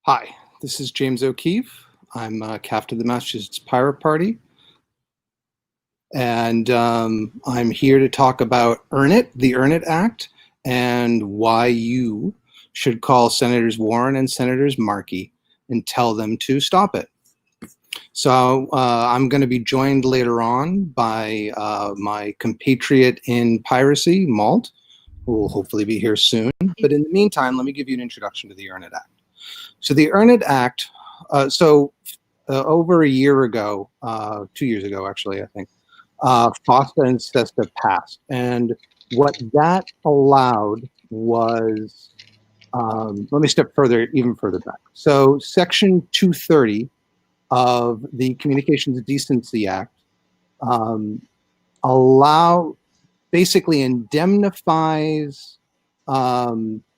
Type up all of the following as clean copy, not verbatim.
Hi, this is James O'Keefe. I'm captain of the Massachusetts Pirate Party, and I'm here to talk about the Earn It Act, and why you should call Senators Warren and Senators Markey and tell them to stop it. So I'm going to be joined later on by my compatriot in piracy, Malt, who will hopefully be here soon. But in the meantime, let me give you an introduction to the Earn It Act. So the Earn It Act, over a year ago, 2 years ago actually, I think, FOSTA and SESTA passed. And what that allowed was, let me step even further back. So Section 230 of the Communications Decency Act basically indemnifies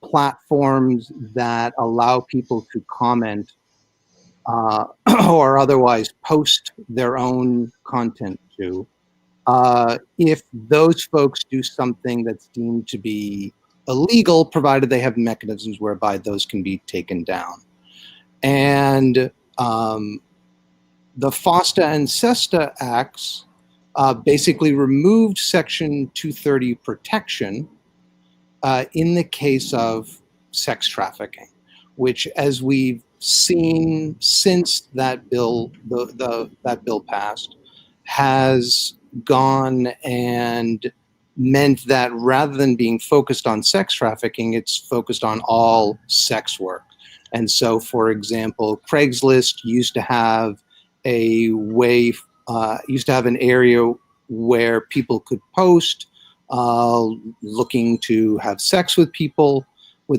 platforms that allow people to comment or otherwise post their own content to, if those folks do something that's deemed to be illegal, provided they have mechanisms whereby those can be taken down. And the FOSTA and SESTA Acts basically removed Section 230 protection in the case of sex trafficking, which, as we've seen since that bill passed, has gone and meant that rather than being focused on sex trafficking, it's focused on all sex work. And so, for example, Craigslist used to have an area where people could post looking to have sex with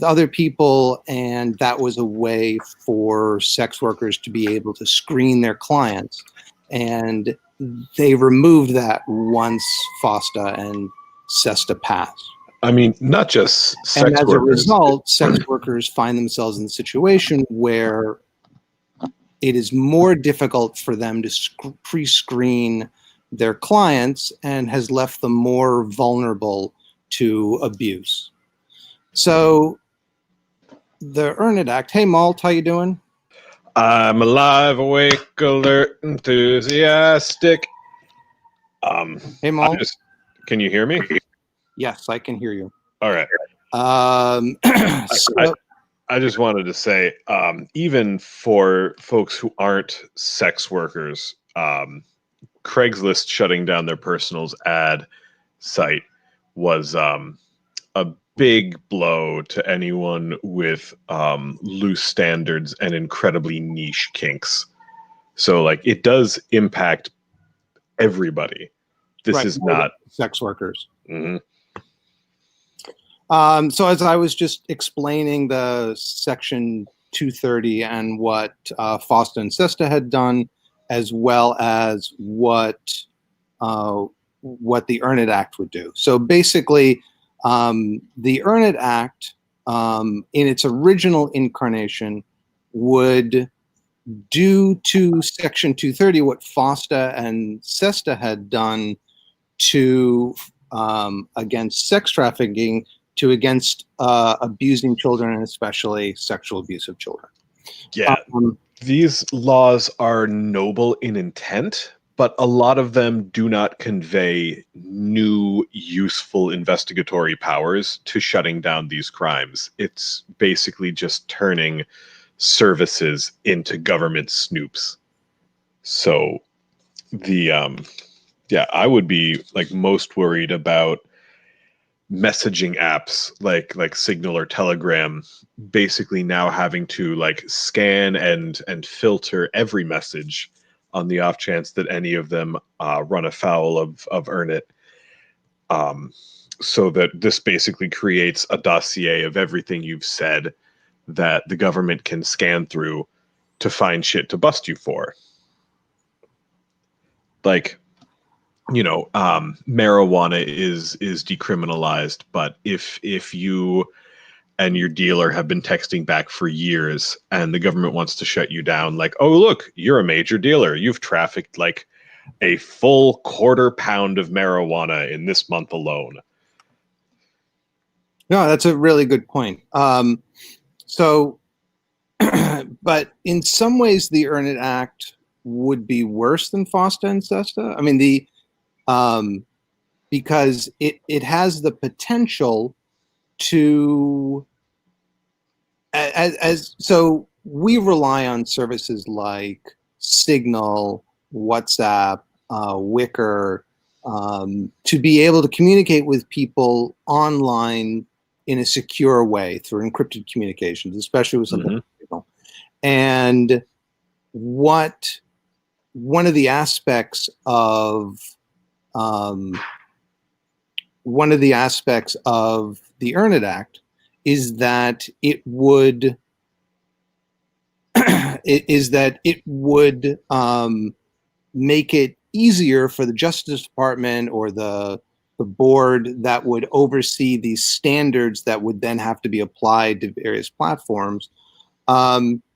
other people, and that was a way for sex workers to be able to screen their clients. And they removed that once FOSTA and SESTA passed. I mean, not just sex workers. And as a result, sex workers find themselves in a situation where it is more difficult for them to pre-screen their clients, and has left them more vulnerable to abuse. So the Earn It Act. Hey, Malt, how you doing? I'm alive, awake, alert, enthusiastic. Hey, Malt. Can you hear me? Yes, I can hear you. All right. I just wanted to say, even for folks who aren't sex workers, Craigslist shutting down their personals ad site was a big blow to anyone with loose standards and incredibly niche kinks. So, like, it does impact everybody. This is not sex workers. Mm-hmm. So as I was just explaining the Section 230 and what FOSTA and SESTA had done, as well as what the Earn It Act would do. So basically, the Earn It Act, in its original incarnation, would do to Section 230 what FOSTA and SESTA had done to against sex trafficking, against abusing children, and especially sexual abuse of children. Yeah, these laws are noble in intent, but a lot of them do not convey new, useful investigatory powers to shutting down these crimes. It's basically just turning services into government snoops. So I would be like most worried about messaging apps like Signal or Telegram basically now having to like scan and filter every message on the off chance that any of them run afoul of Earn It. So that this basically creates a dossier of everything you've said that the government can scan through to find shit to bust you for. Like, marijuana is decriminalized, but if you and your dealer have been texting back for years and the government wants to shut you down, like, oh, look, you're a major dealer. You've trafficked like a full 1/4 pound of marijuana in this month alone. No, that's a really good point. So but in some ways, the Earn It Act would be worse than FOSTA and SESTA. I mean, because it has the potential to, so we rely on services like Signal, WhatsApp, Wicker, to be able to communicate with people online in a secure way through encrypted communications, especially with something like Signal. And one of the aspects of the Earn It Act is that it would make it easier for the Justice Department or the board that would oversee these standards that would then have to be applied to various platforms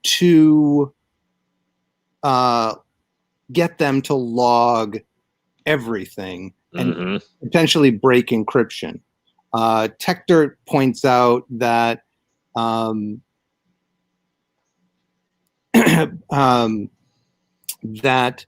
to get them to log everything and potentially break encryption. TechDirt points out that that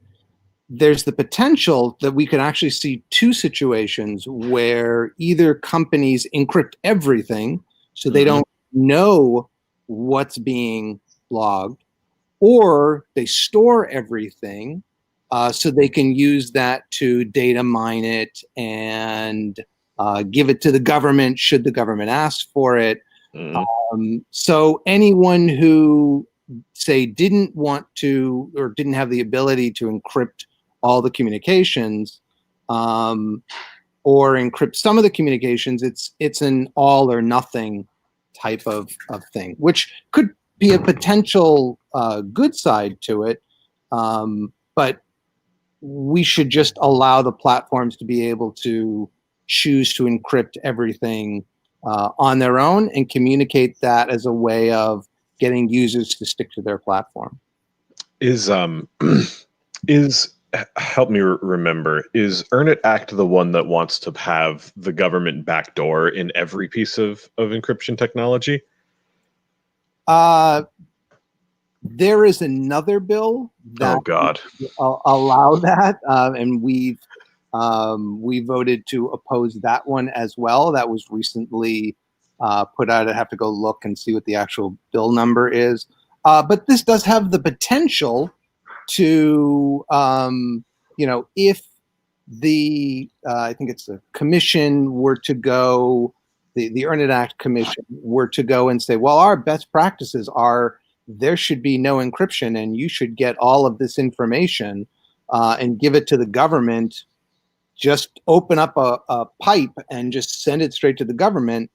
there's the potential that we could actually see two situations where either companies encrypt everything so they don't know what's being logged, or they store everything so they can use that to data mine it and give it to the government should the government ask for it. So anyone who, say, didn't want to or didn't have the ability to encrypt all the communications or encrypt some of the communications, it's an all or nothing type of thing, which could be a potential good side to it. But we should just allow the platforms to be able to choose to encrypt everything on their own and communicate that as a way of getting users to stick to their platform. Is help me remember, is Earn It Act the one that wants to have the government backdoor in every piece of encryption technology? There is another bill that allow that, and we voted to oppose that one as well. That was recently put out. I'd have to go look and see what the actual bill number is. But this does have the potential to, if the I think it's the commission were to go, the Earn It Act Commission were to go and say, well, our best practices are there should be no encryption and you should get all of this information and give it to the government. Just open up a pipe and just send it straight to the government.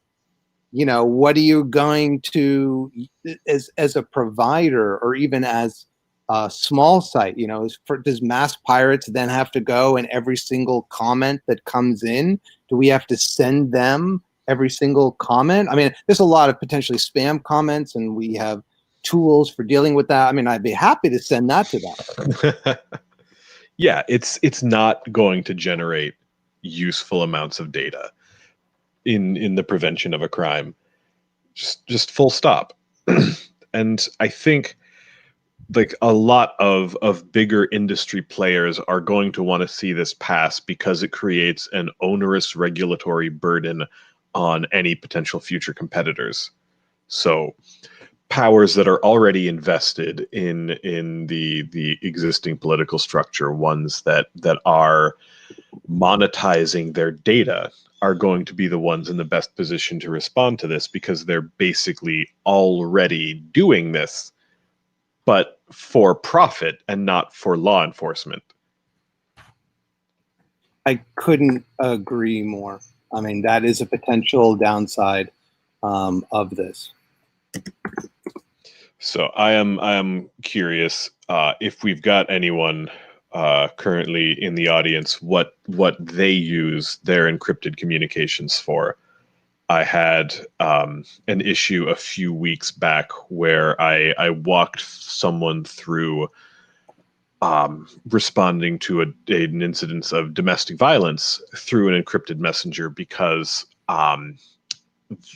What are you going to, as a provider or even as a small site, does Mass Pirates then have to go and every single comment that comes in, do we have to send them every single comment? I mean, there's a lot of potentially spam comments and we have tools for dealing with that. I mean, I'd be happy to send that to them. Yeah, it's not going to generate useful amounts of data in the prevention of a crime. Just full stop. And I think like a lot of bigger industry players are going to want to see this pass because it creates an onerous regulatory burden on any potential future competitors. So powers that are already invested in the existing political structure, ones that are monetizing their data, are going to be the ones in the best position to respond to this because they're basically already doing this, but for profit and not for law enforcement. I couldn't agree more. I mean, that is a potential downside of this. So I am curious if we've got anyone currently in the audience what they use their encrypted communications for. I had an issue a few weeks back where I walked someone through responding to an incident of domestic violence through an encrypted messenger because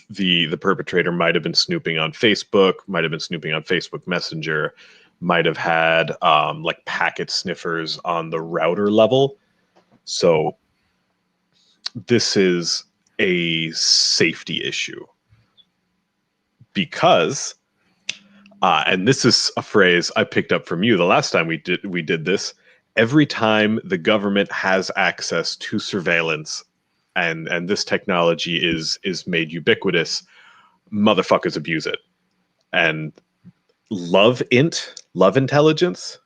the perpetrator might have been snooping on Facebook, might have been snooping on Facebook Messenger, might have had like packet sniffers on the router level. So this is a safety issue because, and this is a phrase I picked up from you the last time we did this. Every time the government has access to surveillance, and this technology is made ubiquitous, motherfuckers abuse it. And love intelligence.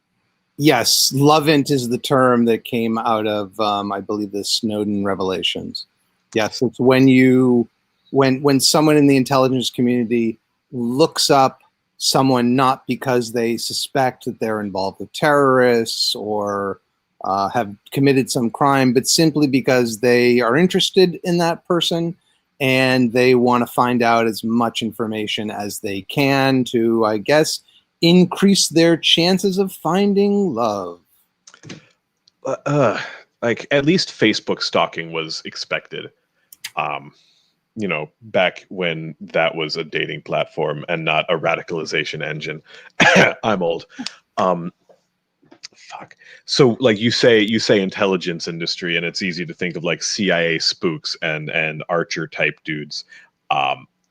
Yes, lovent is the term that came out of, I believe, the Snowden revelations. Yes, it's when someone in the intelligence community looks up someone not because they suspect that they're involved with terrorists or have committed some crime, but simply because they are interested in that person and they want to find out as much information as they can to, I guess, increase their chances of finding love. Like, at least Facebook stalking was expected. Back when that was a dating platform and not a radicalization engine. I'm old. Fuck. So, like, you say intelligence industry, and it's easy to think of like CIA spooks and Archer type dudes.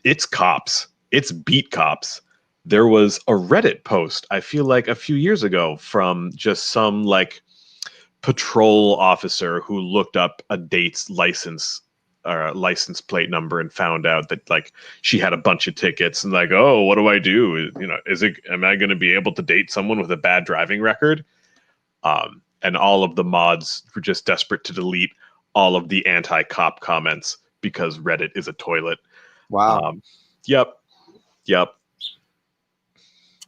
It's cops. It's beat cops. There was a Reddit post, I feel like a few years ago, from just some like patrol officer who looked up a date's license plate number and found out that like she had a bunch of tickets, and like, oh, what do I do? Am I going to be able to date someone with a bad driving record? And all of the mods were just desperate to delete all of the anti-cop comments because Reddit is a toilet. Wow. Yep.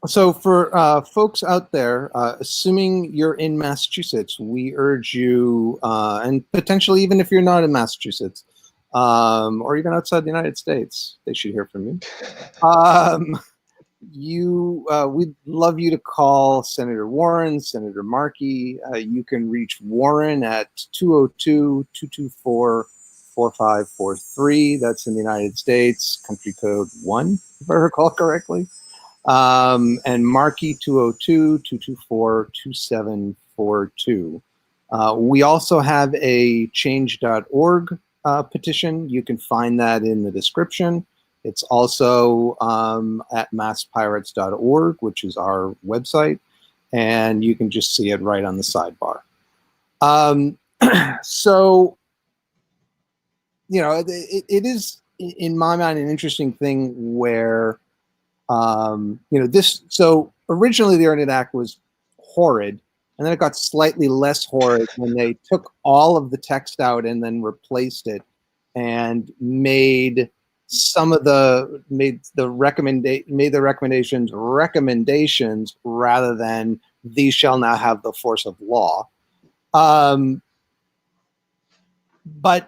So for folks out there, assuming you're in Massachusetts, we urge you, and potentially even if you're not in Massachusetts, or even outside the United States, they should hear from you. We'd love you to call Senator Warren, Senator Markey. You can reach Warren at 202-224-4543. That's in the United States, country code 1, if I recall correctly. And Markey 202-224-2742. We also have a change.org petition. You can find that in the description. It's also at masspirates.org, which is our website, and you can just see it right on the sidebar. So, it is, in my mind, an interesting thing where so originally the Internet Act was horrid, and then it got slightly less horrid when they took all of the text out and then replaced it and made the recommendations rather than these shall now have the force of law. But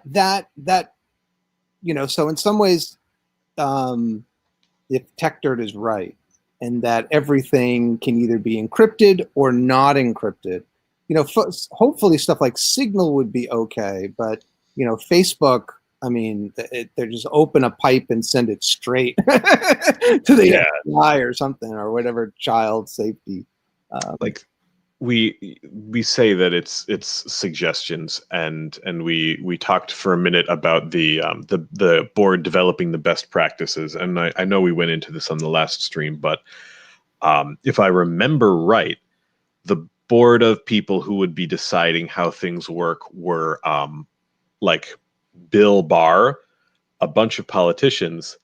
that so in some ways, if Tech Dirt is right, and that everything can either be encrypted or not encrypted, hopefully stuff like Signal would be okay, but Facebook, I mean, they just open a pipe and send it straight to the FBI or something, or whatever child safety. Like, we say that it's suggestions, and we talked for a minute about the board developing the best practices, and I know we went into this on the last stream, but if I remember right, the board of people who would be deciding how things work were like Bill Barr, a bunch of politicians,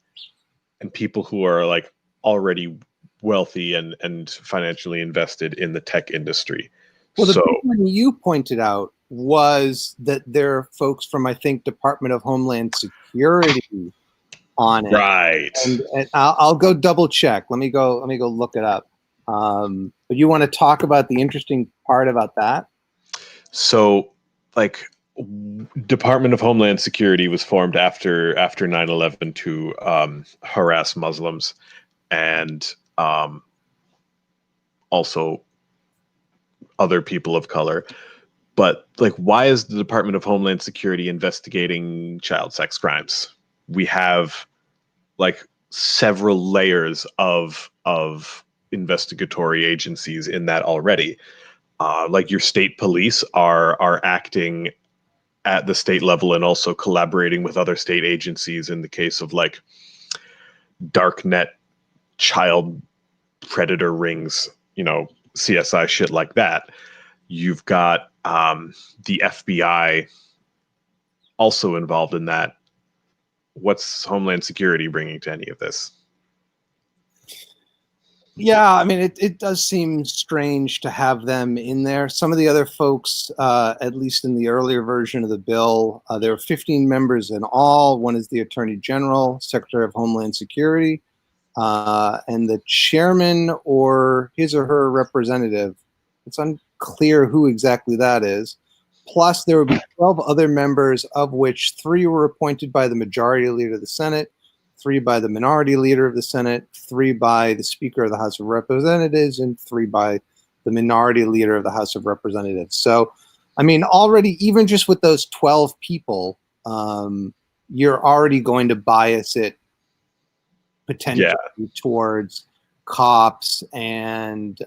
and people who are like already wealthy and financially invested in the tech industry. Well, the big one you pointed out was that there are folks from, I think, Department of Homeland Security on it. Right. And I'll go double check. Let me go look it up. But you want to talk about the interesting part about that? So, like, Department of Homeland Security was formed after 9/11 to harass Muslims, and also other people of color. But like, why is the Department of Homeland Security investigating child sex crimes? We have like several layers of investigatory agencies in that already. Like your state police are acting at the state level and also collaborating with other state agencies in the case of like darknet child predator rings, CSI shit like that. You've got the FBI also involved in that. What's Homeland Security bringing to any of this? Yeah, I mean, it does seem strange to have them in there. Some of the other folks, at least in the earlier version of the bill, there are 15 members in all. One is the Attorney General, Secretary of Homeland Security, and the chairman or his or her representative. It's unclear who exactly that is. Plus, there would be 12 other members, of which 3 were appointed by the majority leader of the Senate, 3 by the minority leader of the Senate, 3 by the Speaker of the House of Representatives, and 3 by the minority leader of the House of Representatives. So, I mean, already, even just with those 12 people, you're already going to bias it potentially towards cops and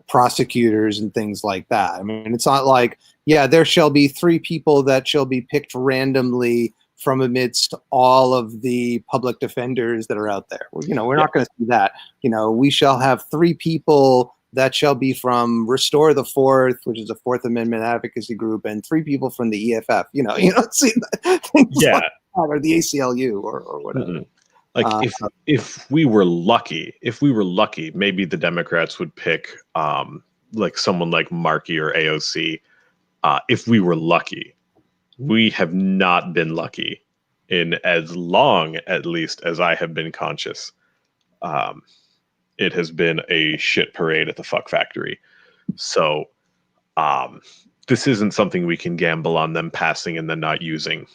prosecutors and things like that. I mean, it's not like, yeah, there shall be 3 people that shall be picked randomly from amidst all of the public defenders that are out there. We're not going to see that. We shall have 3 people that shall be from Restore the Fourth, which is a Fourth Amendment advocacy group, and 3 people from the EFF. You don't see things like that, or the ACLU or whatever. Mm-mm. Like if we were lucky, maybe the Democrats would pick like someone like Markey or AOC. If we were lucky, we have not been lucky in as long, at least, as I have been conscious. It has been a shit parade at the fuck factory. So this isn't something we can gamble on them passing and then not using.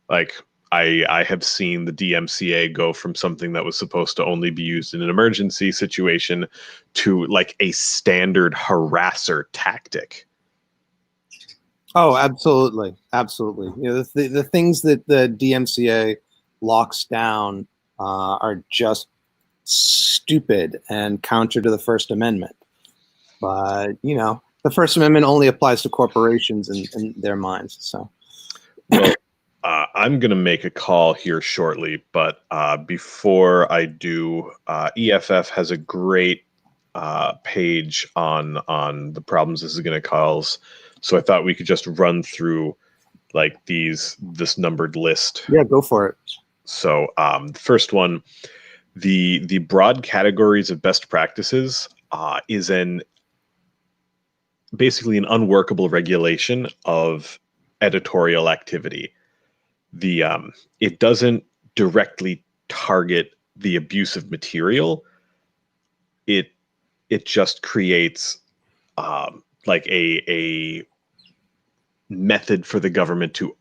Like I have seen the DMCA go from something that was supposed to only be used in an emergency situation to like a standard harasser tactic. Oh, absolutely. Absolutely. The things that the DMCA locks down are just stupid and counter to the First Amendment. But, the First Amendment only applies to corporations in their minds. So, well, I'm going to make a call here shortly, but before I do, EFF has a great page on the problems this is going to cause. So I thought we could just run through like this numbered list. Yeah, go for it. So the first one, the broad categories of best practices is basically an unworkable regulation of editorial activity. It doesn't directly target the abusive material. It just creates like a method for the government to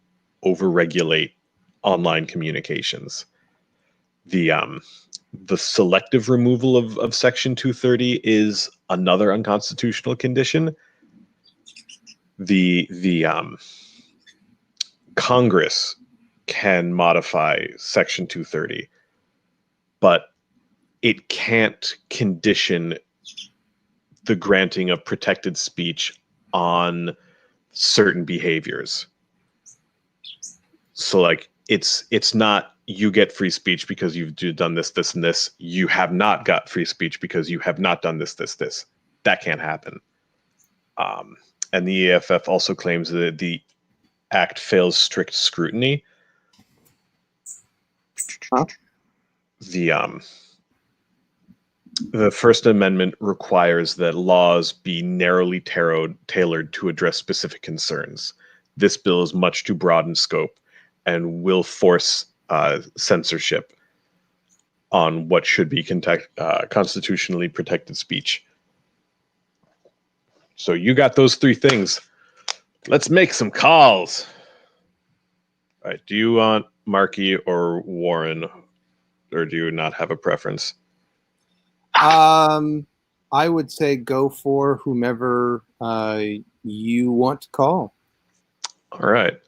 overregulate online communications. The selective removal of Section 230 is another unconstitutional condition. The Congress can modify Section 230, but it can't condition the granting of protected speech on certain behaviors. So like it's not you get free speech because you've done this, this, and this. You have not got free speech because you have not done this, this, this. That can't happen. And the EFF also claims that the act fails strict scrutiny. Huh? The First Amendment requires that laws be narrowly tailored to address specific concerns. This bill is much too broad in scope and will force censorship on what should be constitutionally protected speech. So you got those 3 things. Let's make some calls. All right. Do you want Markey or Warren, or do you not have a preference? I would say go for whomever you want to call. All right.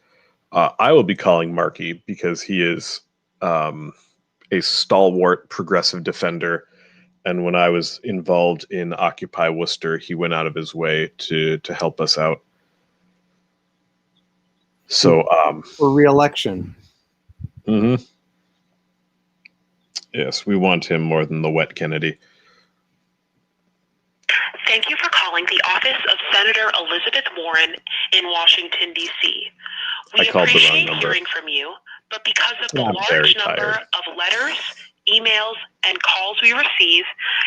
I will be calling Markey because he is a stalwart progressive defender. And when I was involved in Occupy Worcester, he went out of his way to help us out. So for re-election. Mm-hmm. Yes, we want him more than the wet Kennedy. Thank you for calling the office of Senator Elizabeth Warren in Washington, D.C. We appreciate hearing from you, but because of the large number of letters, emails, and calls we receive,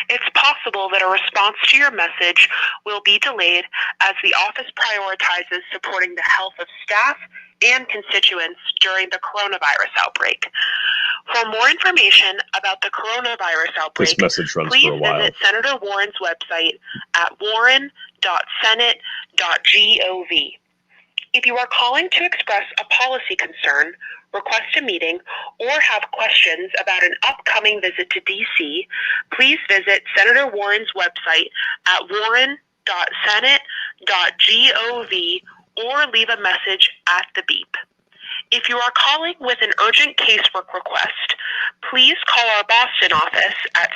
it's possible that a response to your message will be delayed as the office prioritizes supporting the health of staff and constituents during the coronavirus outbreak. For more information about the coronavirus outbreak, this message runs please for a while. visit Senator Warren's website at warren.senate.gov. If you are calling to express a policy concern, request a meeting, or have questions about an upcoming visit to D.C., please visit Senator Warren's website at warren.senate.gov or leave a message at the beep. If you are calling with an urgent casework request, please call our Boston office at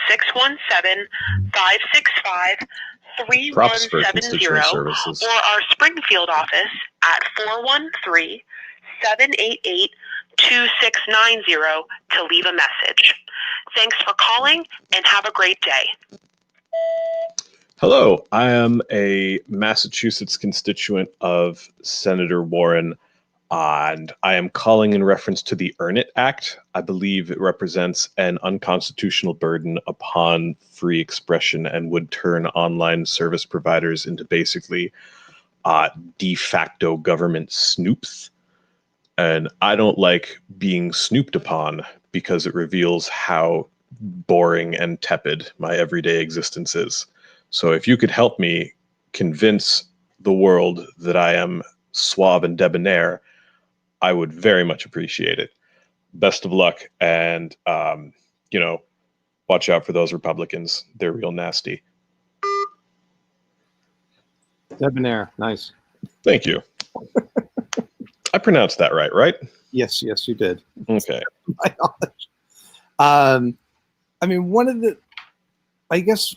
617-565-3170 or our Springfield office at 413-788-2690 to leave a message. Thanks for calling and have a great day. Hello, I am a Massachusetts constituent of Senator Warren, and I am calling in reference to the Earn It Act. I believe it represents an unconstitutional burden upon free expression and would turn online service providers into basically de facto government snoops. And I don't like being snooped upon because it reveals how boring and tepid my everyday existence is. So if you could help me convince the world that I am suave and debonair, I would very much appreciate it. Best of luck, and watch out for those Republicans. They're real nasty. Debonair, nice. Thank you. I pronounced that right? Yes, you did. Okay. My knowledge. I mean, I guess,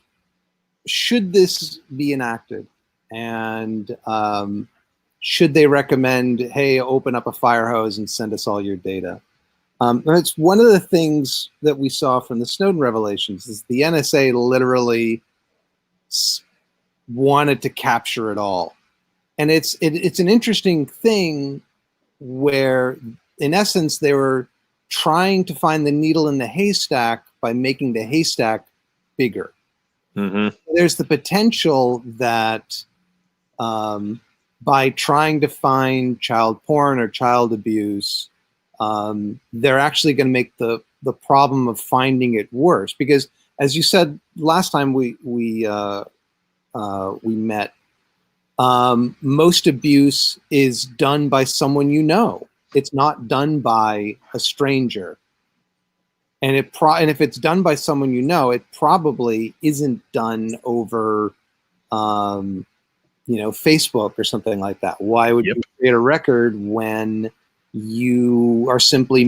should this be enacted, and should they recommend, hey, open up a fire hose and send us all your data? And it's one of the things that we saw from the Snowden revelations is the NSA literally wanted to capture it all. And it's an interesting thing where, in essence, they were trying to find the needle in the haystack by making the haystack bigger. Mm-hmm. There's the potential that by trying to find child porn or child abuse, they're actually going to make the problem of finding it worse. Because, as you said last time we met, most abuse is done by someone you know. It's not done by a stranger. And if it's done by someone you know, it probably isn't done over, Facebook or something like that. Why would you create a record when you are simply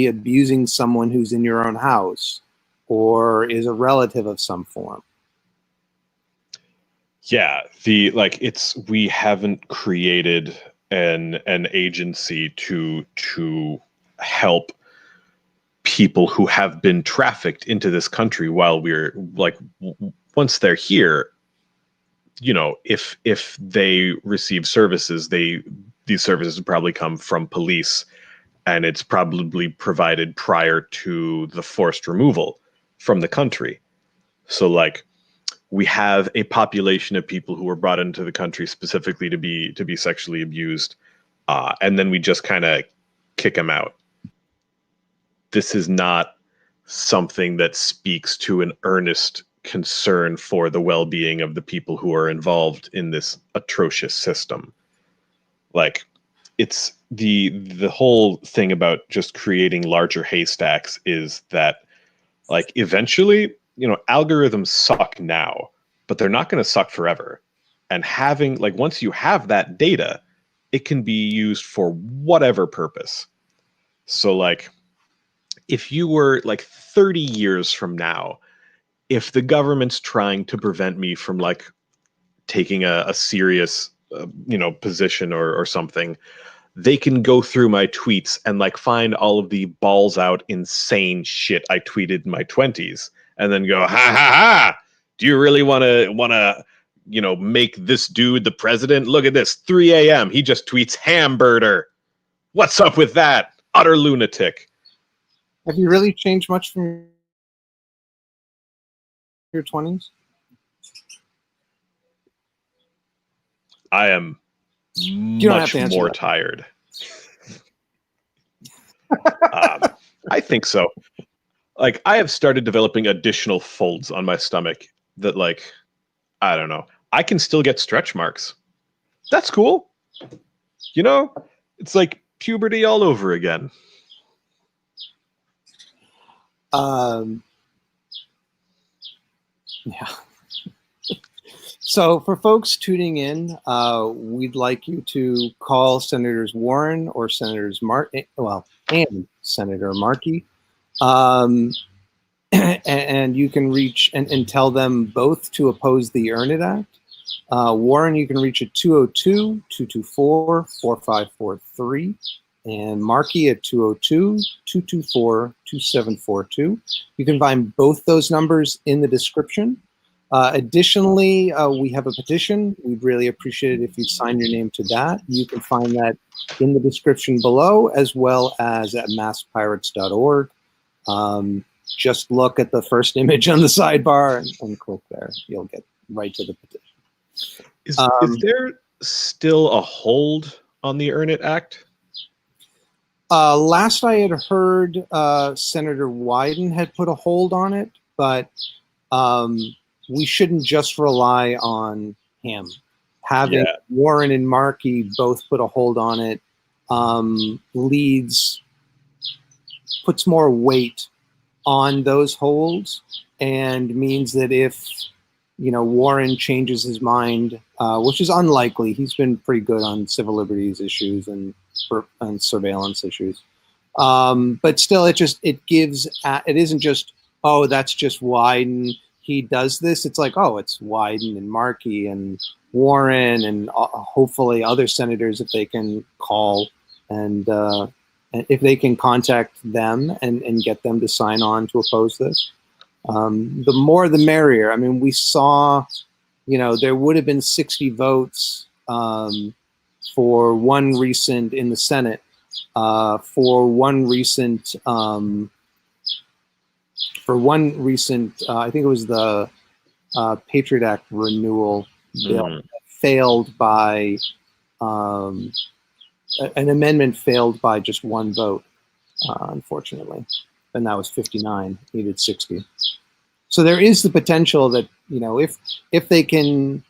abusing someone who's in your own house or is a relative of some form? Yeah, we haven't created an agency to help people who have been trafficked into this country while we're once they're here, if they receive services, these services probably come from police, and it's probably provided prior to the forced removal from the country. So we have a population of people who were brought into the country specifically to be sexually abused, and then we just kind of kick them out. This is not something that speaks to an earnest concern for the well-being of the people who are involved in this atrocious system. It's the whole thing about just creating larger haystacks is that eventually, algorithms suck now, but they're not going to suck forever. And having once you have that data, it can be used for whatever purpose. So if you were like 30 years from now, if the government's trying to prevent me from like taking a serious, position or something, they can go through my tweets and like find all of the balls out insane shit I tweeted in my 20s and then go, ha ha ha, do you really want to make this dude the president? Look at this, 3 a.m. He just tweets hamburger. What's up with that? Utter lunatic. Have you really changed much from your 20s? I am much more tired. I think so. Like, I have started developing additional folds on my stomach that, like, I don't know. I can still get stretch marks. That's cool. It's like puberty all over again. Yeah. So for folks tuning in, we'd like you to call Senators Warren or Senators and Senator Markey. And you can reach and tell them both to oppose the Earn It Act. Warren, you can reach at 202-224-4543. And Markey at 202-224-2742. You can find both those numbers in the description. Additionally, we have a petition. We'd really appreciate it if you'd sign your name to that. You can find that in the description below, as well as at masspirates.org. Just look at the first image on the sidebar and click there. You'll get right to the petition. Is there still a hold on the Earn It Act? Last I had heard, Senator Wyden had put a hold on it, but we shouldn't just rely on him. Having Warren and Markey both put a hold on it puts more weight on those holds, and means that if Warren changes his mind, which is unlikely, he's been pretty good on civil liberties issues and surveillance issues, but still, it isn't just, oh, that's just Wyden, he does this. It's like, oh, it's Wyden and Markey and Warren and hopefully other senators, if they can call and if they can contact them and get them to sign on to oppose this. The more the merrier. I mean, we saw, there would have been 60 votes for one recent in the Senate, for one recent, I think it was the Patriot Act renewal bill, failed by, an amendment failed by just one vote, unfortunately. And that was 59, needed 60. So there is the potential that, if they can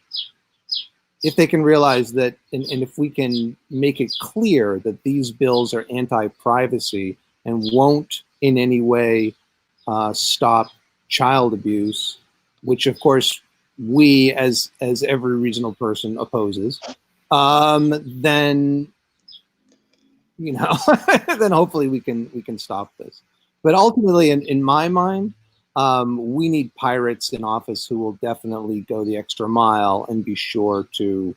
realize that, and if we can make it clear that these bills are anti-privacy and won't in any way stop child abuse, which of course we, as every reasonable person, opposes, then then hopefully we can stop this. But ultimately, in my mind, we need pirates in office who will definitely go the extra mile and be sure to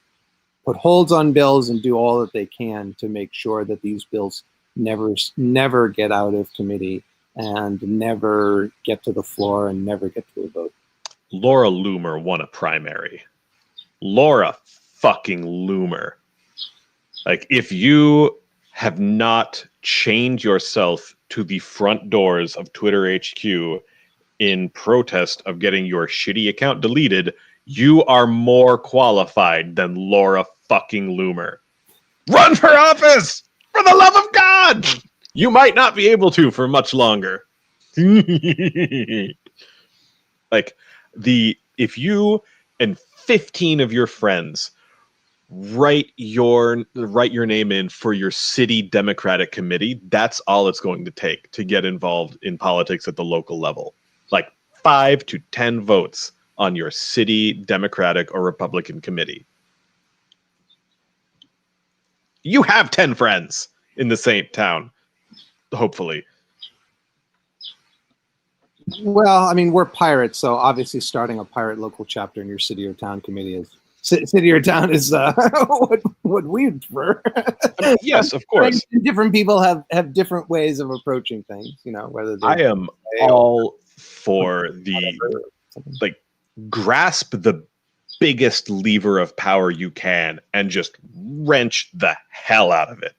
put holds on bills and do all that they can to make sure that these bills never get out of committee and never get to the floor and never get to a vote. Laura Loomer won a primary. Laura fucking Loomer. Like, if you have not chained yourself to the front doors of Twitter HQ in protest of getting your shitty account deleted, you are more qualified than Laura fucking Loomer. Run for office! For the love of God! You might not be able to for much longer. If you and 15 of your friends write your name in for your city Democratic committee, that's all it's going to take to get involved in politics at the local level. Like 5 to 10 votes on your city Democratic or Republican committee. You have 10 friends in the same town, hopefully. Well, I mean, we're pirates, so obviously starting a pirate local chapter in your city or town committee is city or town is what we prefer. Yes, of course. Different people have different ways of approaching things, whether I am all for the grasp the biggest lever of power you can and just wrench the hell out of it.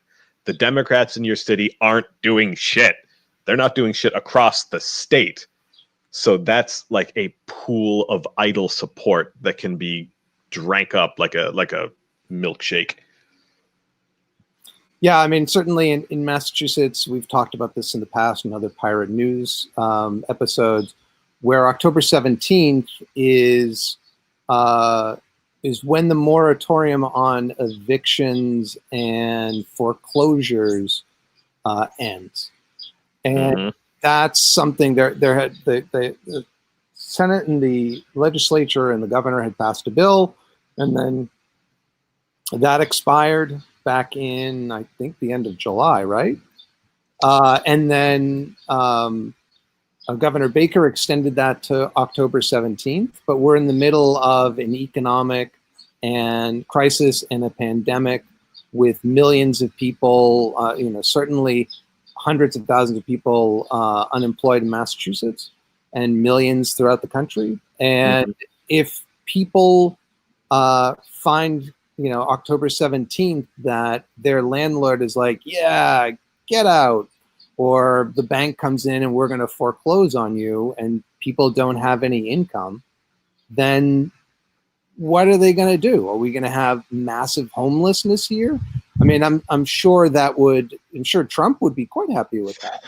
The Democrats in your city aren't doing shit. They're not doing shit across the state. So that's like a pool of idle support that can be drank up like a milkshake. Yeah, I mean, certainly in Massachusetts, we've talked about this in the past in other Pirate News episodes, where October 17th is when the moratorium on evictions and foreclosures ends. And that's something the Senate and the legislature and the governor had passed a bill, and then that expired back in, I think, the end of July, right? And then Governor Baker extended that to October 17th, but we're in the middle of an economic and crisis and a pandemic with millions of people, certainly hundreds of thousands of people unemployed in Massachusetts and millions throughout the country. And if people find, October 17th that their landlord is like, yeah, get out, or the bank comes in and we're going to foreclose on you, and people don't have any income, then what are they going to do? Are we going to have massive homelessness here? I mean, I'm sure Trump would be quite happy with that.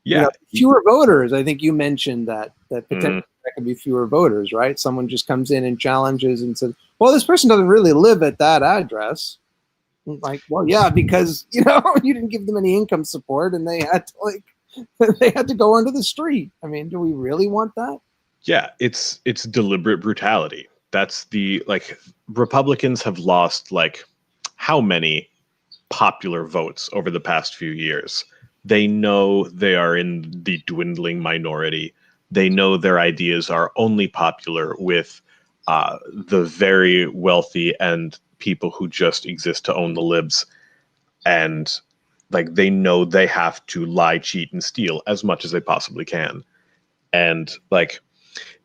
Yeah. Fewer voters. I think you mentioned that potentially there could be fewer voters, right? Someone just comes in and challenges and says, well, this person doesn't really live at that address. Like, well, yeah, because, you didn't give them any income support and they had to go onto the street. I mean, do we really want that? Yeah, it's deliberate brutality. That's Republicans have lost how many popular votes over the past few years. They know they are in the dwindling minority. They know their ideas are only popular with the very wealthy and people who just exist to own the libs. And they know they have to lie, cheat, and steal as much as they possibly can. And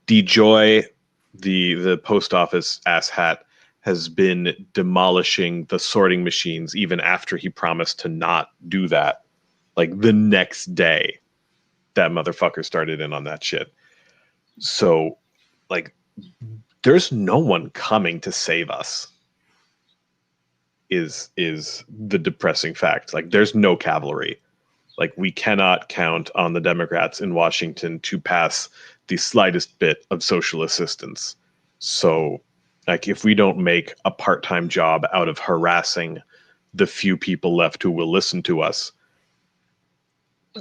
DeJoy, the post office asshat, has been demolishing the sorting machines even after he promised to not do that. The next day, that motherfucker started in on that shit. So, there's no one coming to save us. Is the depressing fact. There's no cavalry. We cannot count on the Democrats in Washington to pass the slightest bit of social assistance. So, if we don't make a part-time job out of harassing the few people left who will listen to us,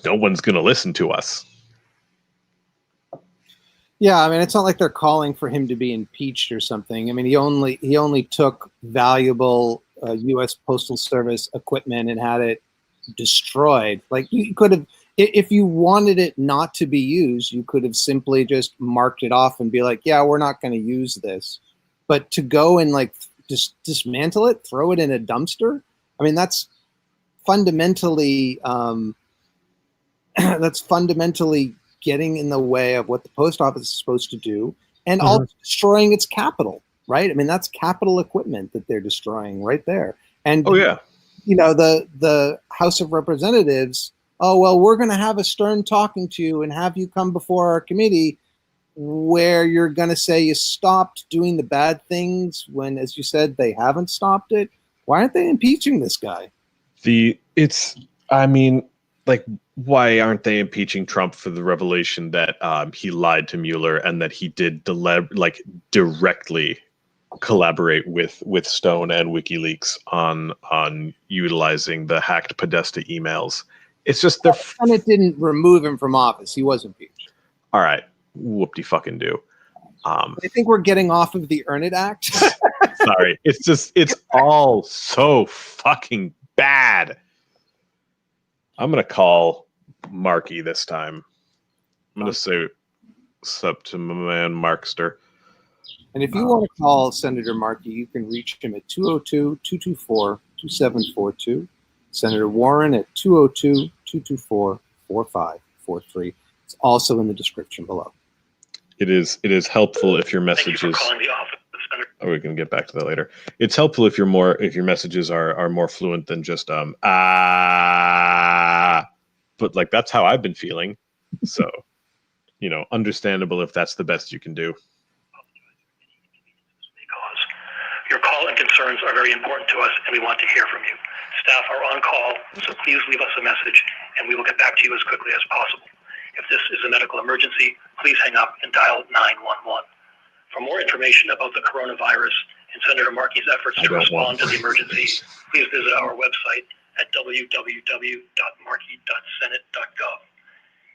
no one's going to listen to us. Yeah, I mean, it's not like they're calling for him to be impeached or something. I mean, he only took valuable U.S. Postal Service equipment and had it destroyed. You could have, if you wanted it not to be used, you could have simply just marked it off and be like, yeah, we're not going to use this. But to go and just dismantle it, throw it in a dumpster, I mean, that's fundamentally getting in the way of what the post office is supposed to do, and also destroying its capital, right? I mean, that's capital equipment that they're destroying right there. And the House of Representatives, oh, well, we're going to have a stern talking to you and have you come before our committee where you're going to say you stopped doing the bad things when, as you said, they haven't stopped it. Why aren't they impeaching this guy? Why aren't they impeaching Trump for the revelation that he lied to Mueller and that he did directly collaborate with Stone and WikiLeaks on utilizing the hacked Podesta emails? It's just and it didn't remove him from office. He was impeached. All right, whoop-de-fucking do. I think we're getting off of the Earn It Act. Sorry, it's all so fucking bad. I'm gonna call Markey this time. I'm going to say sup to my man Markster. And if you want to call Senator Markey, you can reach him at 202-224-2742. Senator Warren at 202-224-4543. It's also in the description below. It is helpful if your messages. Thank you for calling the office. Oh, we can get back to that later. It's helpful if your messages are more fluent than just but like that's how I've been feeling. So, understandable if that's the best you can do. Your call and concerns are very important to us, and we want to hear from you. Staff are on call, so please leave us a message, and we will get back to you as quickly as possible. If this is a medical emergency, please hang up and dial 911. For more information about the coronavirus and Senator Markey's efforts to respond to the emergency, please visit our website at www.markey.senate.gov.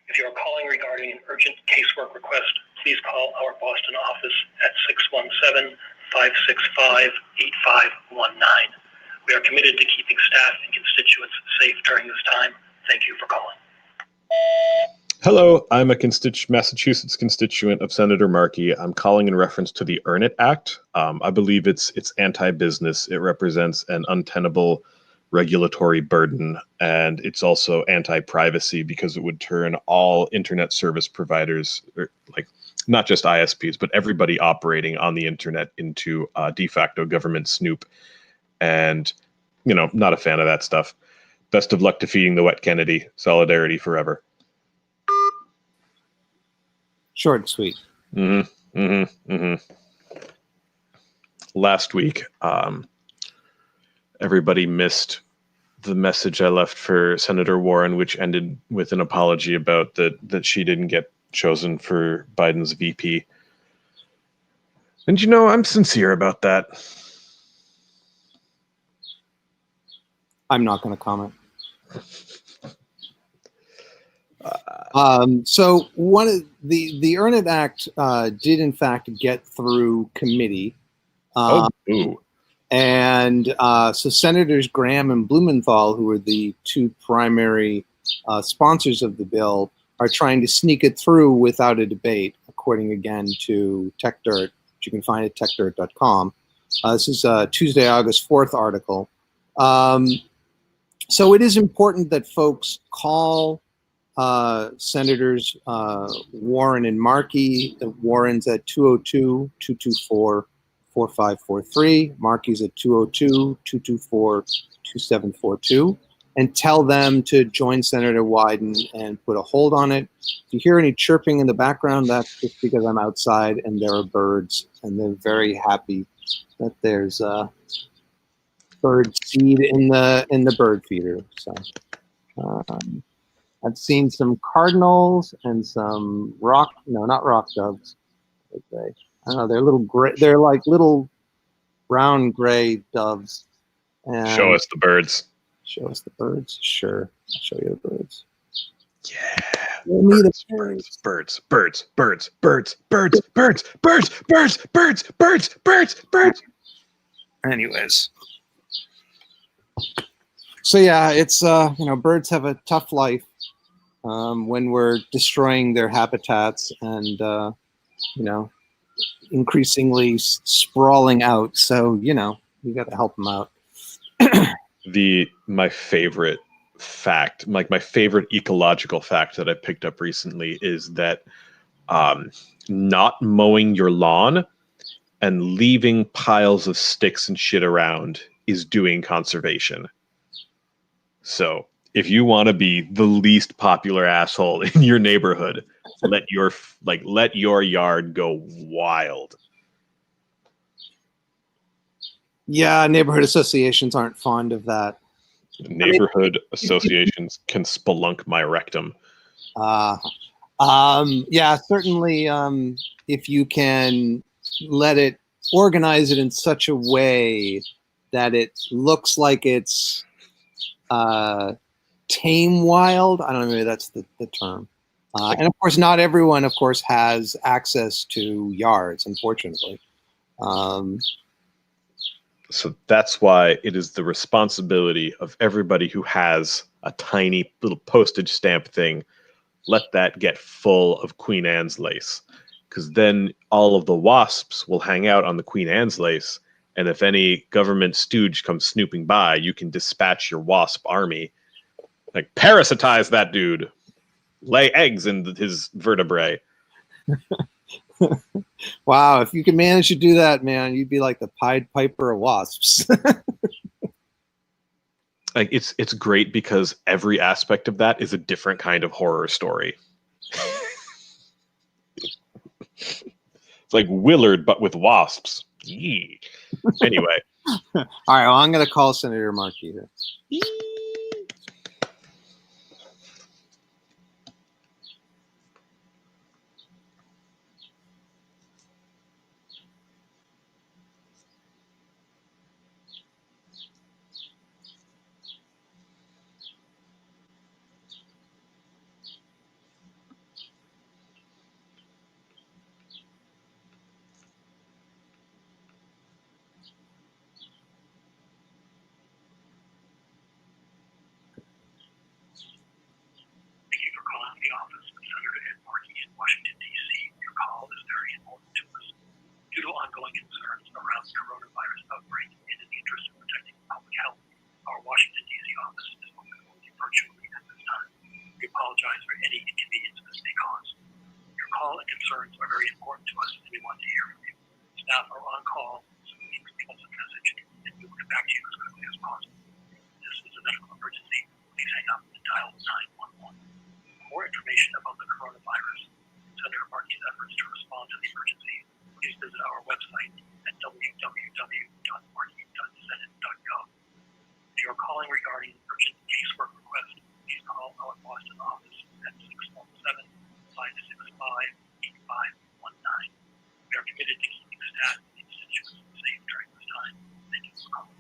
If you are calling regarding an urgent casework request, please call our Boston office at 617-565-8519. We are committed to keeping staff and constituents safe during this time. Thank you for calling. Hello, I'm a Massachusetts constituent of Senator Markey. I'm calling in reference to the Earn It Act. I believe it's anti-business. It represents an untenable regulatory burden, and it's also anti-privacy because it would turn all internet service providers, like not just ISPs, but everybody operating on the internet into de facto government snoop. And, not a fan of that stuff. Best of luck defeating the wet Kennedy. Solidarity forever. Short and sweet. Last week, everybody missed the message I left for Senator Warren, which ended with an apology about that she didn't get chosen for Biden's VP. And I'm sincere about that. I'm not going to comment. So one of the Earn It Act did in fact get through committee. And so Senators Graham and Blumenthal, who are the two primary sponsors of the bill, are trying to sneak it through without a debate, according again to TechDirt, which you can find at techdirt.com. This is Tuesday, August 4th article. So it is important that folks call Senators Warren and Markey. Warren's at 202-224-4543. Markey's at 202-224-2742. And tell them to join Senator Wyden and put a hold on it. If you hear any chirping in the background, that's just because I'm outside and there are birds, and they're very happy that there's bird seed in the bird feeder. So I've seen some cardinals and some not rock doves. I don't know. They're little gray. They're like little brown gray doves. And show us the birds. Show us the birds. Sure, I'll show you the birds. Yeah. Birds. Anyways. So yeah, it's birds have a tough life when we're destroying their habitats and increasingly sprawling out. So we got to help them out. My favorite fact, like my favorite ecological fact that I picked up recently is that not mowing your lawn and leaving piles of sticks and shit around is doing conservation. So if you want to be the least popular asshole in your neighborhood, let your yard go wild. Yeah, neighborhood associations aren't fond of that. Neighborhood associations can spelunk my rectum. Yeah, certainly. If you can organize it in such a way that it looks like it's tame wild. I don't know, maybe that's the term. And of course, not everyone, of course, has access to yards, unfortunately. So that's why it is the responsibility of everybody who has a tiny little postage stamp thing let that get full of Queen Anne's lace, because then all of the wasps will hang out on the Queen Anne's lace, and if any government stooge comes snooping by, you can dispatch your wasp army, like parasitize that dude, lay eggs in his vertebrae. Wow, if you can manage to do that, man, you'd be like the Pied Piper of wasps. Like it's great because every aspect of that is a different kind of horror story. It's like Willard, but with wasps. Yee. Anyway. All right, well, I'm going to call Senator Markey here. Washington, D.C. Your call is very important to us. Due to ongoing concerns around the coronavirus outbreak and in the interest of protecting public health, our Washington, D.C. office is open only virtually at this time. We apologize for any inconvenience this may cause. Your call and concerns are very important to us, and we want to hear from you. Staff are on call, so we need to leave us a message, and we will get back to you as quickly as possible. This is a medical emergency. Please hang up and dial 911. For more information about the coronavirus, Senator Markey's efforts to respond to the emergency, please visit our website at www.markey.senate.gov. If you are calling regarding an urgent casework request, please call our Boston office at 617-565-8519. We are committed to keeping staff and constituents safe during this time. Thank you for calling.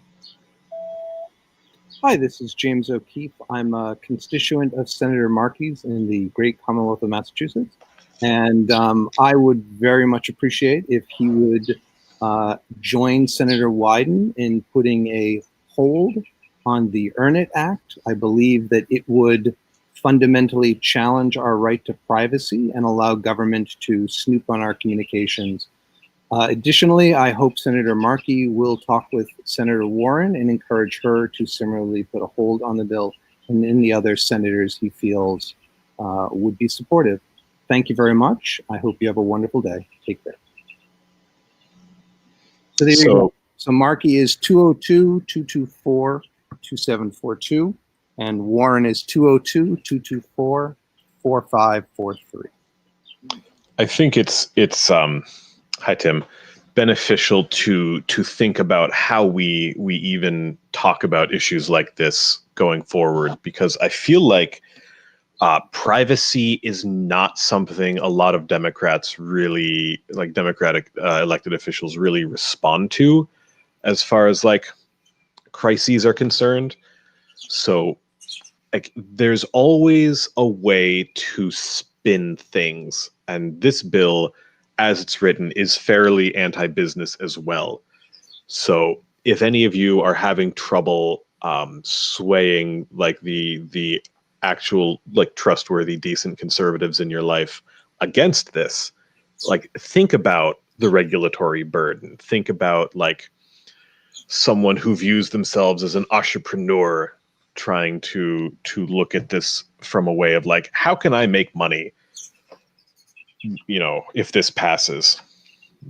Hi, this is James O'Keefe. I'm a constituent of Senator Markey's in the great Commonwealth of Massachusetts. And I would very much appreciate if he would join Senator Wyden in putting a hold on the Earn It Act. I believe that it would fundamentally challenge our right to privacy and allow government to snoop on our communications. Additionally, I hope Senator Markey will talk with Senator Warren and encourage her to similarly put a hold on the bill and any other senators he feels would be supportive. Thank you very much. I hope you have a wonderful day. Take care. So there you go. So Markey is 202-224-2742, and Warren is 202-224-4543. I think it's hi Tim, beneficial to think about how we even talk about issues like this going forward, because I feel like privacy is not something a lot of Democrats really, like Democratic elected officials really respond to as far as like crises are concerned. So like there's always a way to spin things, and this bill as it's written is fairly anti-business as well. So if any of you are having trouble swaying like the actual like trustworthy, decent conservatives in your life against this, like think about the regulatory burden. Think about like someone who views themselves as an entrepreneur trying to look at this from a way of like, how can I make money? You know, if this passes,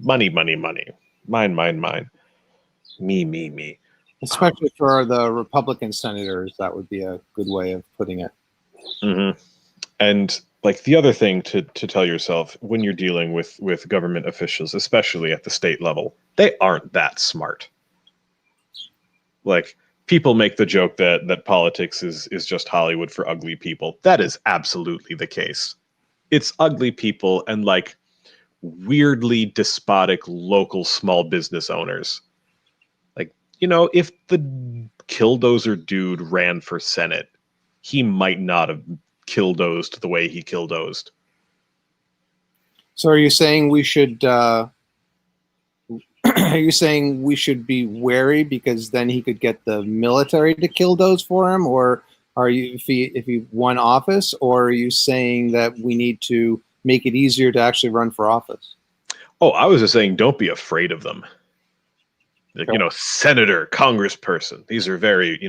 money, money, money, mine, mine, mine, me. Especially for the Republican senators, that would be a good way of putting it. Mm-hmm. And like the other thing to tell yourself when you're dealing with government officials, especially at the state level, they aren't that smart. Like people make the joke that politics is just Hollywood for ugly people. That is absolutely the case. It's ugly people and like weirdly despotic local small business owners. Like, you know, if the killdozer dude ran for Senate, he might not have killdozed the way he killdozed. So are you saying we should are you saying we should be wary because then he could get the military to kill those for him, or Are you if you won office, or are you saying that we need to make it easier to actually run for office? Oh, I was just saying, don't be afraid of them. You know, senator, congressperson. These are very,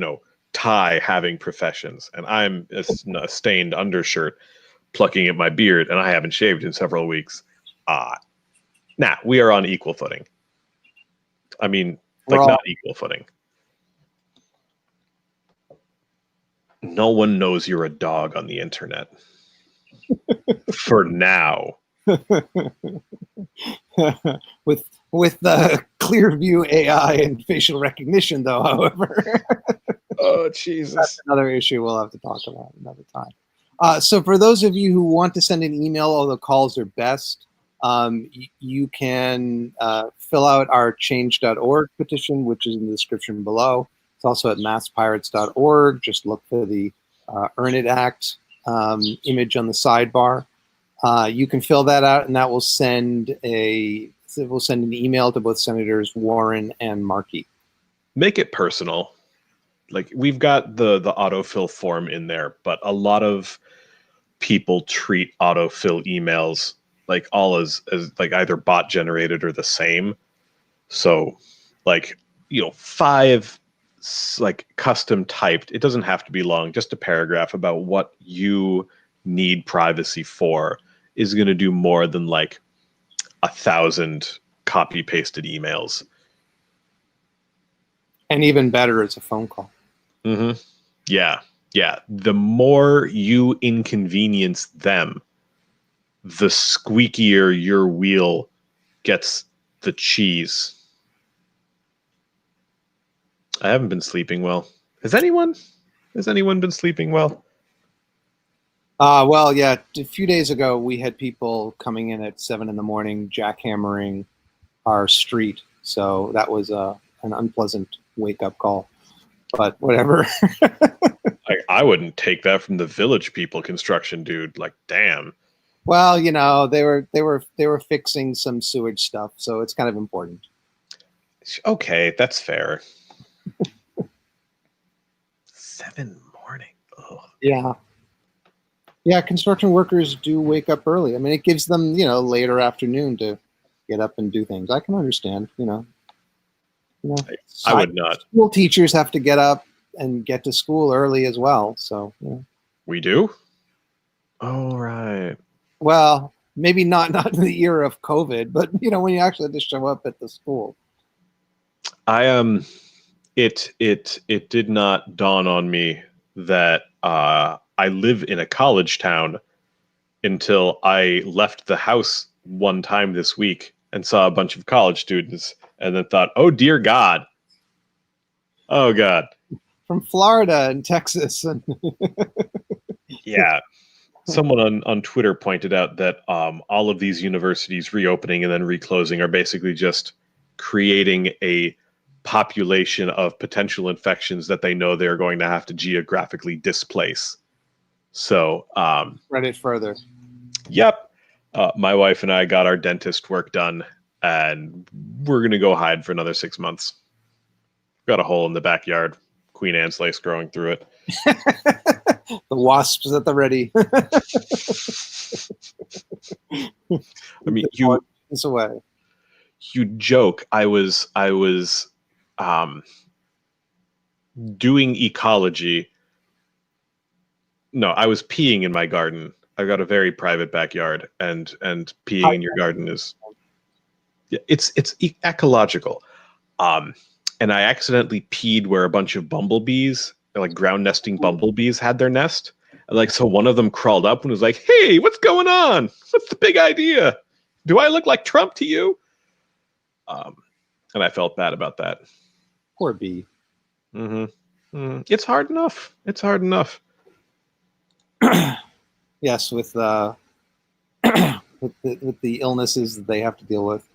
tie-having professions. And I'm a stained undershirt plucking at my beard, and I haven't shaved in several weeks. We are on equal footing. I mean, not equal footing. No one knows you're a dog on the internet. For now. with the Clearview AI and facial recognition, though, however. Oh, Jesus. That's another issue we'll have to talk about another time. So for those of you who want to send an email, although calls are best, you can fill out our change.org petition, which is in the description below. It's also at masspirates.org. Just look for the Earn It Act image on the sidebar. You can fill that out, and that will send an email to both Senators Warren and Markey. Make it personal. Like, we've got the autofill form in there, but a lot of people treat autofill emails like all as like either bot generated or the same. So, 5 like custom typed. It doesn't have to be long. Just a paragraph about what you need privacy for is going to do more than 1,000 copy pasted emails. And even better, it's a phone call. Mm-hmm. Yeah. The more you inconvenience them, the squeakier your wheel gets the cheese. I haven't been sleeping well. Has anyone been sleeping well? Well, yeah. A few days ago, we had people coming in at 7 a.m, jackhammering our street. So that was an unpleasant wake-up call. But whatever. I wouldn't take that from the Village People construction dude. Like, damn. Well, they were fixing some sewage stuff, so it's kind of important. Okay, that's fair. 7 a.m. Ugh. Yeah, construction workers do wake up early. I mean, it gives them, later afternoon to get up and do things. I can understand, I would not. School teachers have to get up and get to school early as well. So we do. Oh, right. Well, maybe not in the era of COVID, but when you actually have to show up at the school. It did not dawn on me that I live in a college town until I left the house one time this week and saw a bunch of college students, and then thought, oh dear God. Oh God. From Florida and Texas. Yeah. Someone on Twitter pointed out that all of these universities reopening and then reclosing are basically just creating a population of potential infections that they know they're going to have to geographically displace. So spread it further. Yep. My wife and I got our dentist work done, and we're going to go hide for another 6 months. Got a hole in the backyard. Queen Anne's lace growing through it. The wasps at the ready. I mean, it's away. You joke. I was doing ecology. No, I was peeing in my garden. I've got a very private backyard, and peeing in your garden is it's ecological. And I accidentally peed where a bunch of bumblebees, like ground nesting bumblebees, had their nest. And so one of them crawled up and was like, "Hey, what's going on? What's the big idea? Do I look like Trump to you?" And I felt bad about that. Poor bee. Mm-hmm. It's hard enough. Yes, with the illnesses that they have to deal with.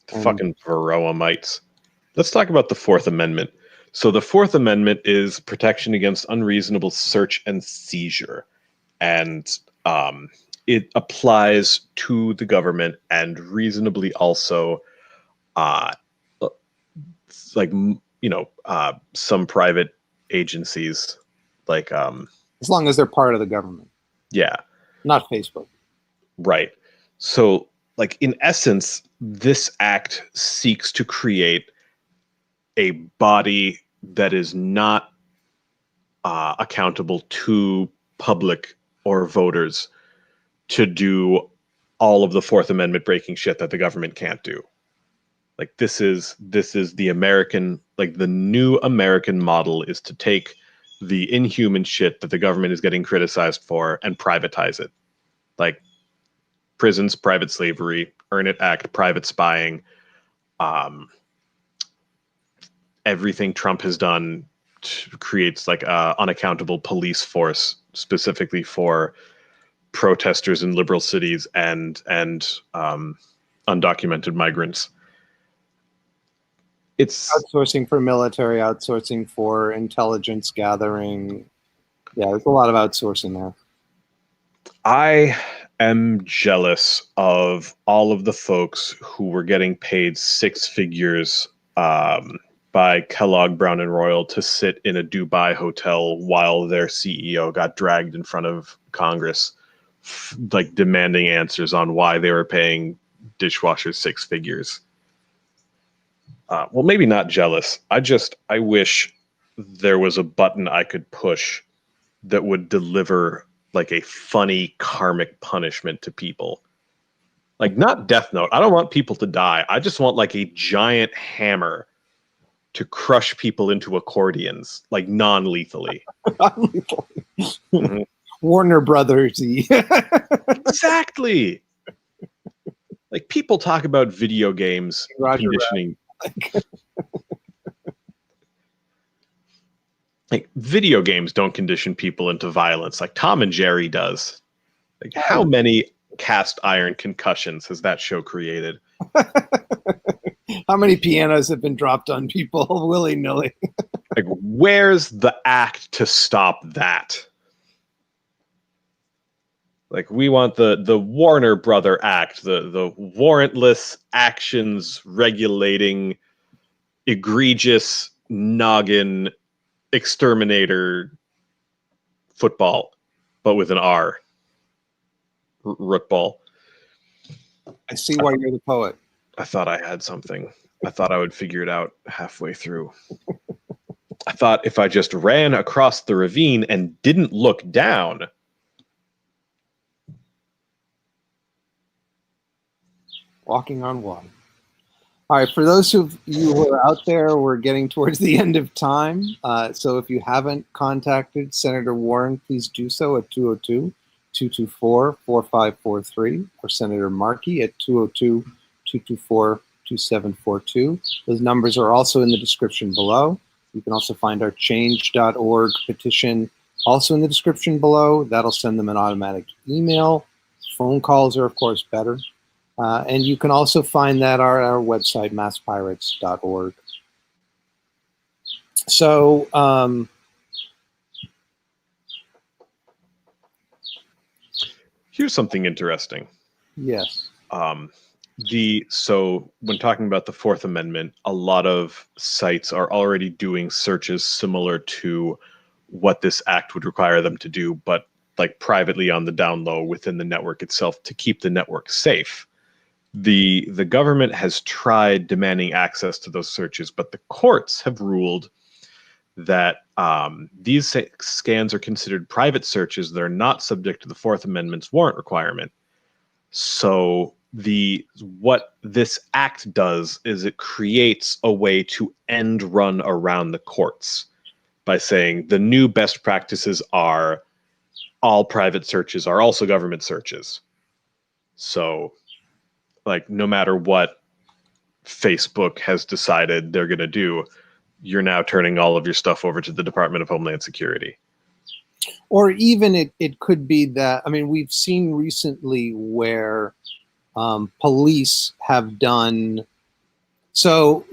Fucking varroa mites. Let's talk about the Fourth Amendment. So the Fourth Amendment is protection against unreasonable search and seizure. And it applies to the government and reasonably also some private agencies Like, as long as they're part of the government. Yeah. Not Facebook. Right. So, like, in essence, this act seeks to create a body that is not accountable to public or voters to do all of the Fourth Amendment breaking shit that the government can't do. Like, this is the American, like, the new American model is to take the inhuman shit that the government is getting criticized for and privatize it. Like, prisons, private slavery, Earn It Act, private spying, everything Trump has done creates like a unaccountable police force specifically for protesters in liberal cities and undocumented migrants. It's outsourcing for military, outsourcing for intelligence gathering. Yeah, there's a lot of outsourcing there. I am jealous of all of the folks who were getting paid six figures by Kellogg, Brown and Royal to sit in a Dubai hotel while their CEO got dragged in front of Congress, like demanding answers on why they were paying dishwashers six figures. Well, maybe not jealous. I wish there was a button I could push that would deliver like a funny karmic punishment to people. Like, not Death Note. I don't want people to die. I just want like a giant hammer to crush people into accordions, like non-lethally. Non-lethally. Mm-hmm. Warner Brothers. Exactly. Like, people talk about video games conditioning. Like, video games don't condition people into violence like Tom and Jerry does. Like, how many cast iron concussions has that show created? How many pianos have been dropped on people willy-nilly? Like, where's the act to stop that? Like, we want the Warner Brother Act, the warrantless actions regulating egregious noggin exterminator football, but with an R. Rookball. I see why you're the poet. I thought I had something. I thought I would figure it out halfway through. I thought if I just ran across the ravine and didn't look down. Walking on water. All right, for those of you who are out there, we're getting towards the end of time. So if you haven't contacted Senator Warren, please do so at 202-224-4543 or Senator Markey at 202-224-2742. Those numbers are also in the description below. You can also find our change.org petition also in the description below. That'll send them an automatic email. Phone calls are, of course, better. And you can also find that on our website, masspirates.org. So, here's something interesting. Yes. So when talking about the Fourth Amendment, a lot of sites are already doing searches similar to what this act would require them to do, but like privately on the down low within the network itself to keep the network safe. The government has tried demanding access to those searches, but the courts have ruled that these scans are considered private searches that are not subject to the Fourth Amendment's warrant requirement. So what this act does is it creates a way to end run around the courts by saying the new best practices are all private searches are also government searches. So, like, no matter what Facebook has decided they're going to do, you're now turning all of your stuff over to the Department of Homeland Security. Or even it could be that, I mean, we've seen recently where police have done, so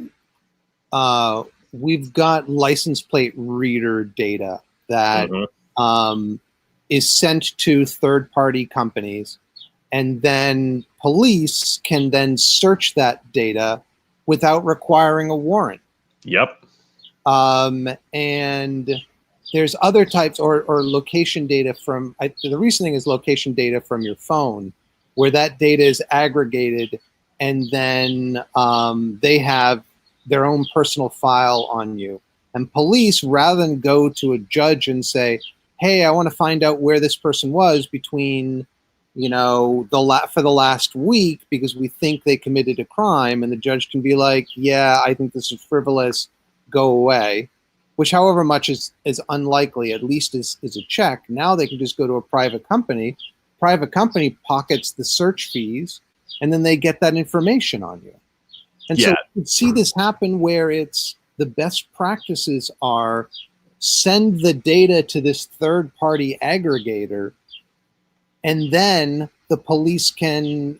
we've got license plate reader data that is sent to third-party companies, and then police can then search that data without requiring a warrant. Yep. And there's other types or location data from, the recent thing is location data from your phone, where that data is aggregated, and then they have their own personal file on you. And police, rather than go to a judge and say, hey, I want to find out where this person was between, you know, for the last week because we think they committed a crime, and the judge can be like, yeah, I think this is frivolous, go away, which however much is unlikely, at least is a check. Now they can just go to a private company. Private company pockets the search fees, and then they get that information on you. And so you can see this happen where it's the best practices are send the data to this third-party aggregator, and then the police can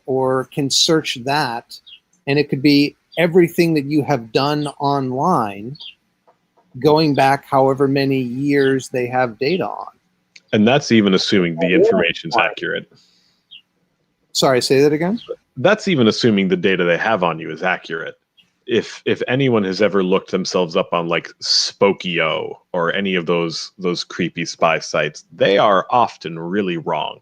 search that, and it could be everything that you have done online, going back however many years they have data on. And that's even assuming the information's accurate. Sorry, say that again? That's even assuming the data they have on you is accurate. If anyone has ever looked themselves up on like Spokeo or any of those creepy spy sites, they are often really wrong.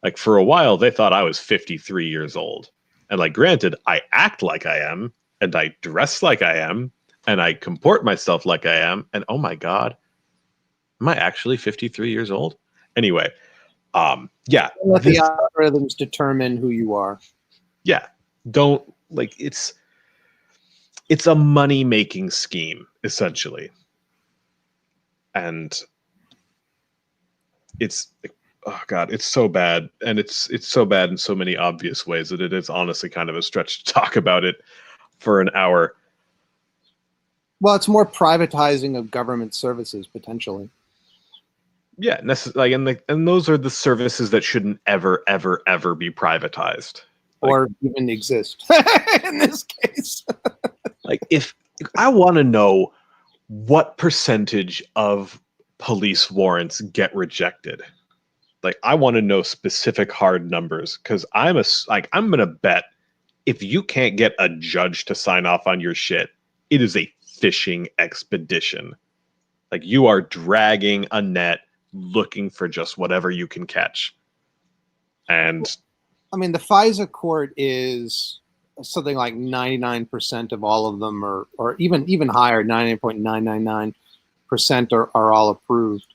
Like for a while, they thought I was 53 years old. And like, granted, I act like I am, and I dress like I am, and I comport myself like I am. And oh my God, am I actually 53 years old? Anyway, yeah. Let the algorithms determine who you are. Yeah. Don't, like, it's a money-making scheme, essentially. And it's, oh God, it's so bad. And it's so bad in so many obvious ways that it is honestly kind of a stretch to talk about it for an hour. Well, it's more privatizing of government services, potentially. Yeah, and those are the services that shouldn't ever, ever, ever be privatized. Or even exist in this case. Like, if I want to know what percentage of police warrants get rejected, like I want to know specific hard numbers, because I'm gonna bet if you can't get a judge to sign off on your shit, it is a fishing expedition. Like, you are dragging a net looking for just whatever you can catch. And I mean, the FISA court is something like 99% of all of them, or even higher, 99.999% are all approved.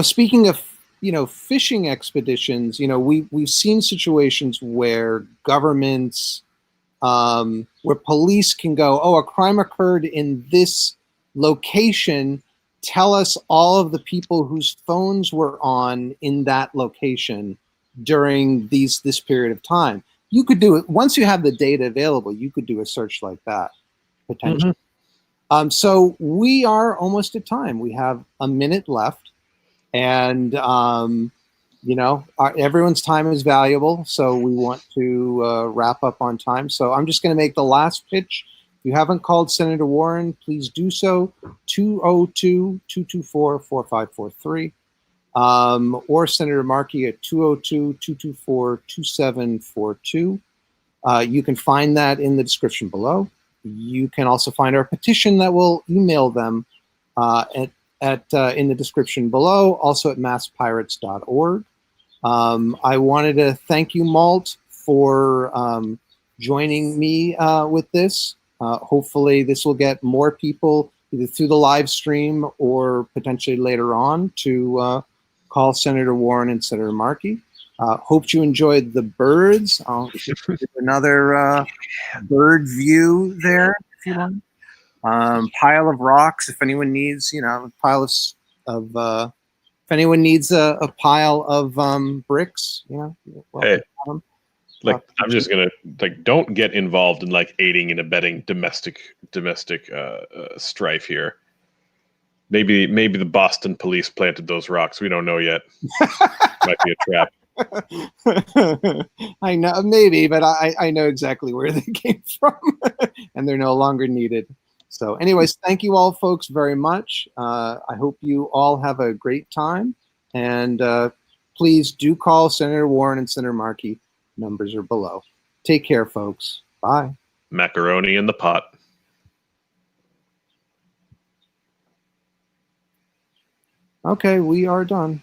Speaking of, fishing expeditions, we've seen situations where governments, where police can go, oh, a crime occurred in this location. Tell us all of the people whose phones were on in that location during this period of time. You could do it once you have the data available. You could do a search like that potentially. Mm-hmm. So we are almost at time. We have a minute left, and everyone's time is valuable. So we want to wrap up on time. So I'm just going to make the last pitch. If you haven't called Senator Warren, please do so. 202-224-4543. Or Senator Markey at 202-224-2742. You can find that in the description below. You can also find our petition that will email them in the description below, also at masspirates.org. I wanted to thank you, Malt, for joining me with this. Hopefully this will get more people either through the live stream or potentially later on to call Senator Warren and Senator Markey. Hope you enjoyed the birds. I'll give another bird view there, if you want. Pile of rocks. If anyone needs, a pile of if anyone needs a pile of bricks, hey. Like, I'm just gonna don't get involved in aiding and abetting domestic strife here. Maybe the Boston police planted those rocks. We don't know yet. Might be a trap. I know, maybe, but I know exactly where they came from, and they're no longer needed. So, anyways, thank you all, folks, very much. I hope you all have a great time, and please do call Senator Warren and Senator Markey. Numbers are below. Take care, folks. Bye. Macaroni in the pot. Okay, we are done.